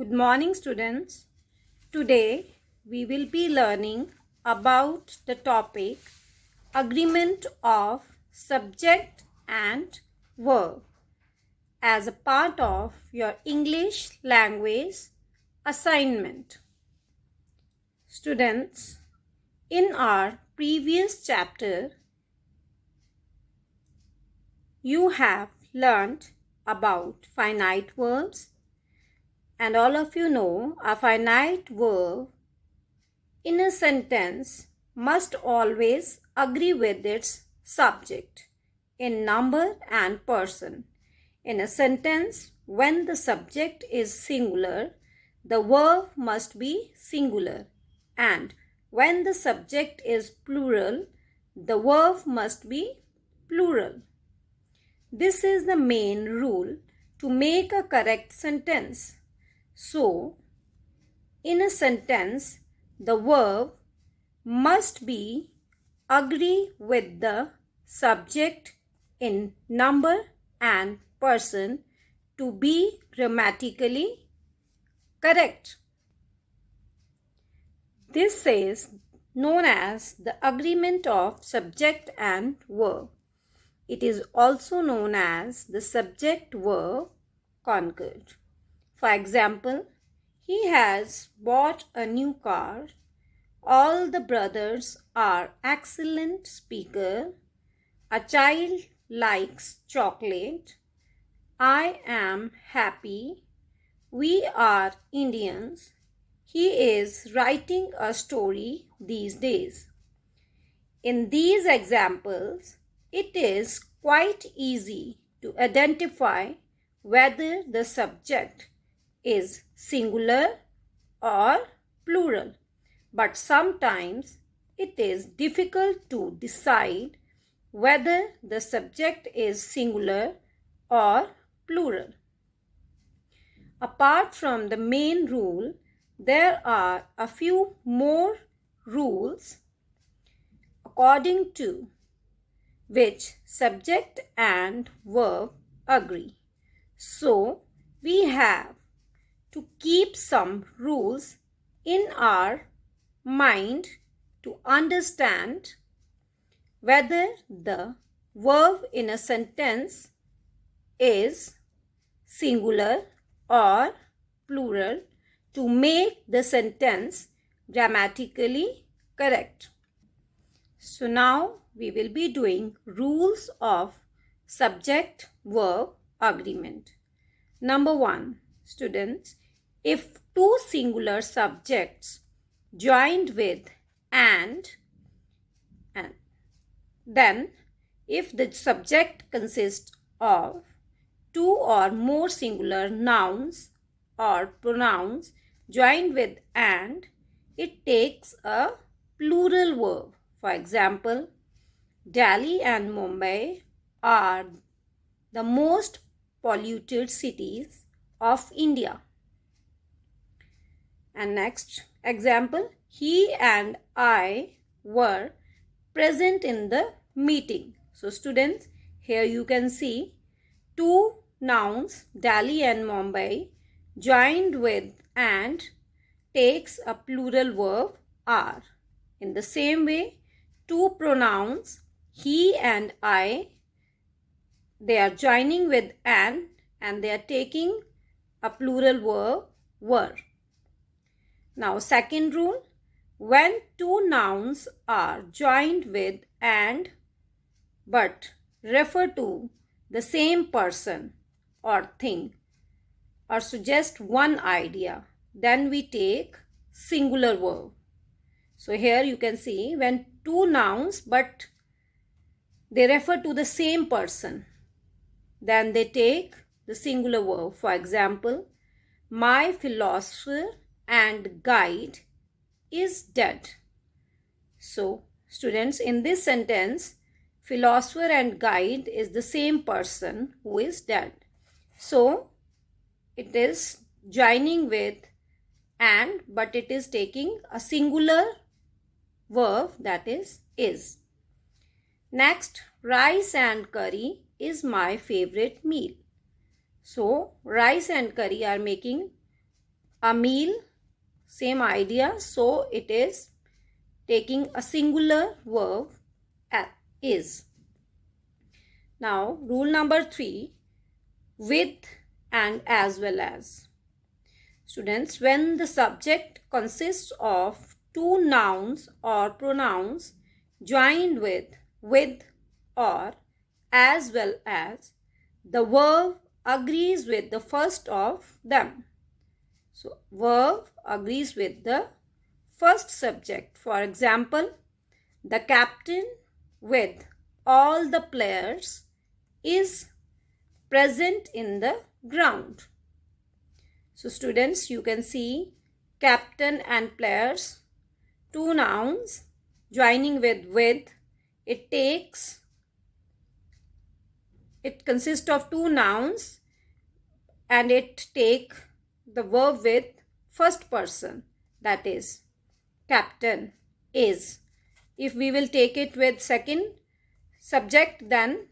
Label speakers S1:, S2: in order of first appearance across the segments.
S1: Good morning, students. Today we will be learning about the topic agreement of subject and verb as a part of your English language assignment. Students, in our previous chapter, you have learned about finite verbs. And all of you know a finite verb in a sentence must always agree with its subject in number and person. In a sentence, when the subject is singular, the verb must be singular. And when the subject is plural, the verb must be plural. This is the main rule to make a correct sentence. So, in a sentence, the verb must be agree with the subject in number and person to be grammatically correct. This is known as the agreement of subject and verb. It is also known as the subject-verb concord. For example, he has bought a new car. All the brothers are excellent speakers. A child likes chocolate. I am happy. We are Indians. He is writing a story these days. In these examples, it is quite easy to identify whether the subject is singular or plural, but sometimes it is difficult to decide whether the subject is singular or plural. Apart from the main rule, there are a few more rules according to which subject and verb agree. So, we have to keep some rules in our mind to understand whether the verb in a sentence is singular or plural to make the sentence grammatically correct. So now we will be doing rules of subject-verb agreement. Number 1, students, if two singular subjects joined with and then if the subject consists of two or more singular nouns or pronouns joined with and, it takes a plural verb. For example, Delhi and Mumbai are the most polluted cities of India. And next example, he and I were present in the meeting. So students, here you can see two nouns, Delhi and Mumbai, joined with and takes a plural verb are. In the same way, two pronouns, he and I, they are joining with and they are taking a plural verb were. Now, second rule, when two nouns are joined with and but refer to the same person or thing or suggest one idea, then we take singular verb. So here you can see when two nouns but they refer to the same person, then they take the singular verb. For example, my philosopher and guide is dead. So students, in this sentence, philosopher and guide is the same person who is dead. So it is joining with and but it is taking a singular verb, that is. Next, rice and curry is my favorite meal. So rice and curry are making A meal, same idea. So it is taking a singular verb is. Now rule number 3, with and as well as. Students, when the subject consists of two nouns or pronouns joined with or as well as, the verb agrees with the first of them. So verb agrees with the first subject. For example, the captain with all the players is present in the ground. So students, you can see captain and players, two nouns joining with. It consists of two nouns and it take the verb with first person, that is captain is. If we will take it with second subject, then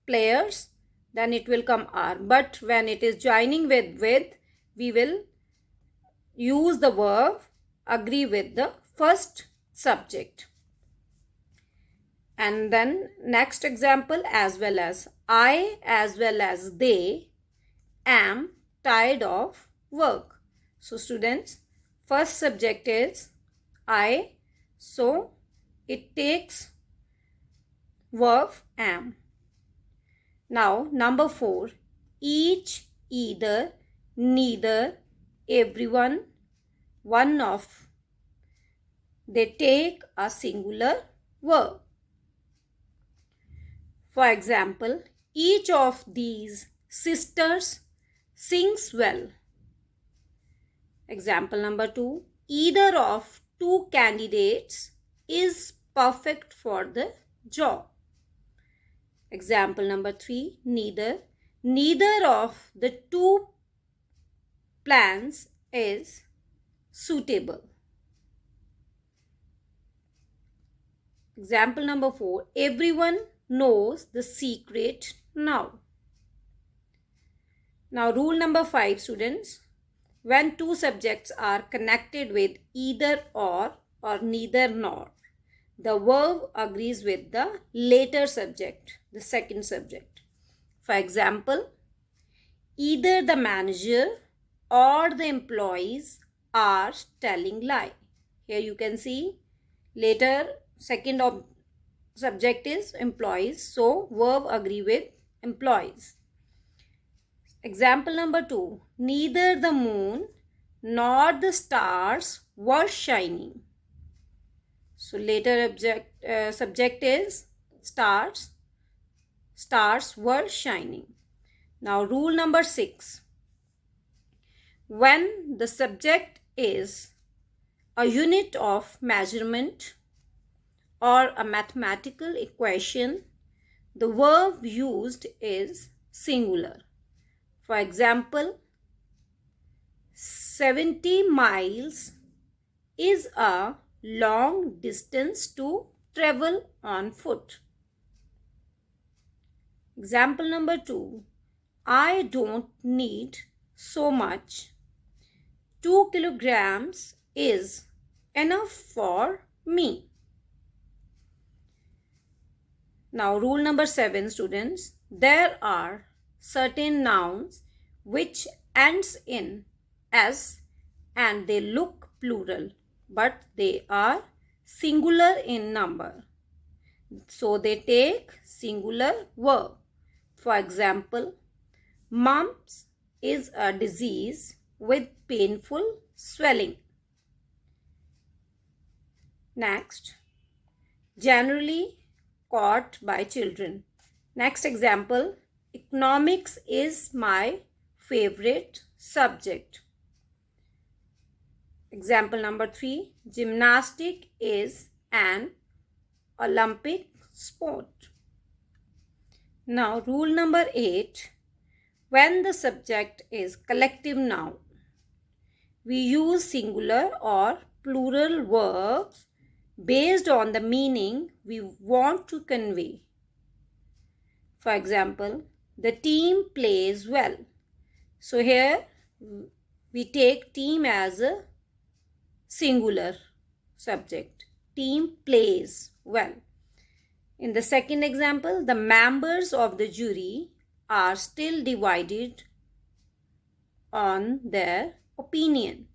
S1: players, then it will come are. But when it is joining with, we will use the verb agree with the first subject. And then next example, as well as. I as well as they am tired of work. So students, first subject is I, so it takes verb am. Now number 4, each, either, neither, everyone, one of. They take a singular verb. For example, each of these sisters sings well. Example number 2, either of two candidates is perfect for the job. Example number 3, neither of the two plans is suitable. Example number 4, everyone knows the secret now. Now rule number 5, students, when two subjects are connected with either or neither nor, the verb agrees with the later subject, the second subject. For example, either the manager or the employees are telling lie. Here you can see later second of subject is employees, so verb agree with employees. Example number 2, neither the moon nor the stars were shining. So later subject is stars. Stars were shining. Now rule number 6, when the subject is a unit of measurement or a mathematical equation, the verb used is singular. For example, 70 miles is a long distance to travel on foot. Example number 2, I don't need so much. 2 kilograms is enough for me. Now rule number 7, students, there are certain nouns which ends in s and they look plural, but they are singular in number. So they take singular verb. For example, mumps is a disease with painful swelling. Next, generally caught by children. Next example, economics is my favorite subject. Example number 3, gymnastic is an Olympic sport. Now rule number 8, when the subject is collective noun, we use singular or plural verbs based on the meaning we want to convey. For example, the team plays well. So here we take team as a singular subject. Team plays well. In the second example, the members of the jury are still divided on their opinion.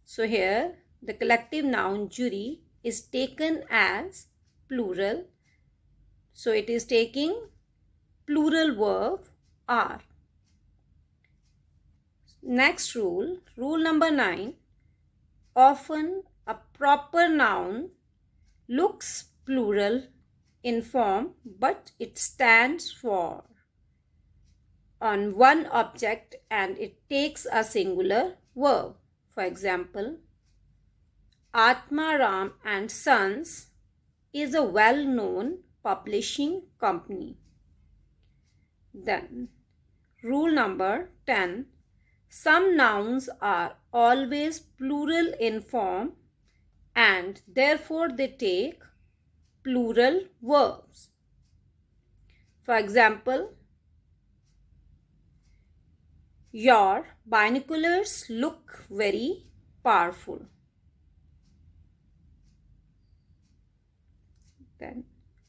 S1: So here the collective noun jury is taken as plural. So it is taking plural verb are. Next rule, rule number 9. Often a proper noun looks plural in form, but it stands for on one object and it takes a singular verb. For example, Atma Ram and Sons is a well-known publishing company. Then, rule number 10. Some nouns are always plural in form and therefore they take plural verbs. For example, your binoculars look very powerful. Then,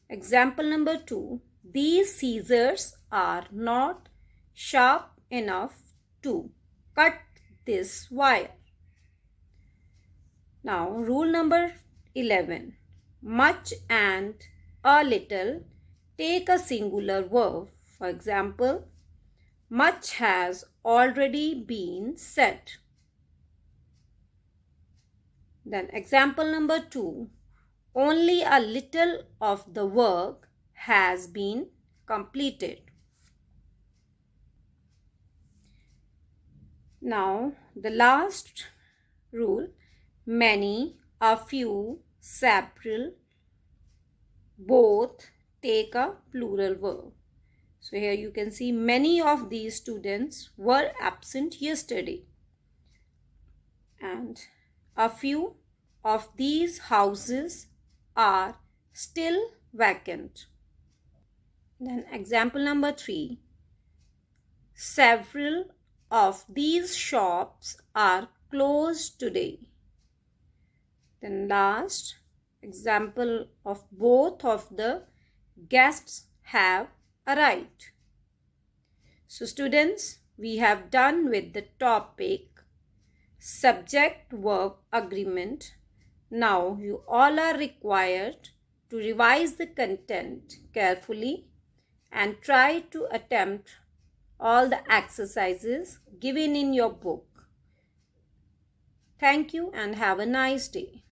S1: example number 2. These scissors are not sharp enough to cut this wire. Now, rule number 11. Much and a little take a singular verb. For example, much has already been said. Then example number 2. Only a little of the work has been completed. Now the last rule, many, a few, several, both take a plural verb. So here you can see many of these students were absent yesterday. And a few of these houses are still vacant. Then example number 3. Several of these shops are closed today. Then last example of both of the guests have arrived. So students, we have done with the topic subject-verb agreement. Now you all are required to revise the content carefully and try to attempt all the exercises given in your book. Thank you and have a nice day.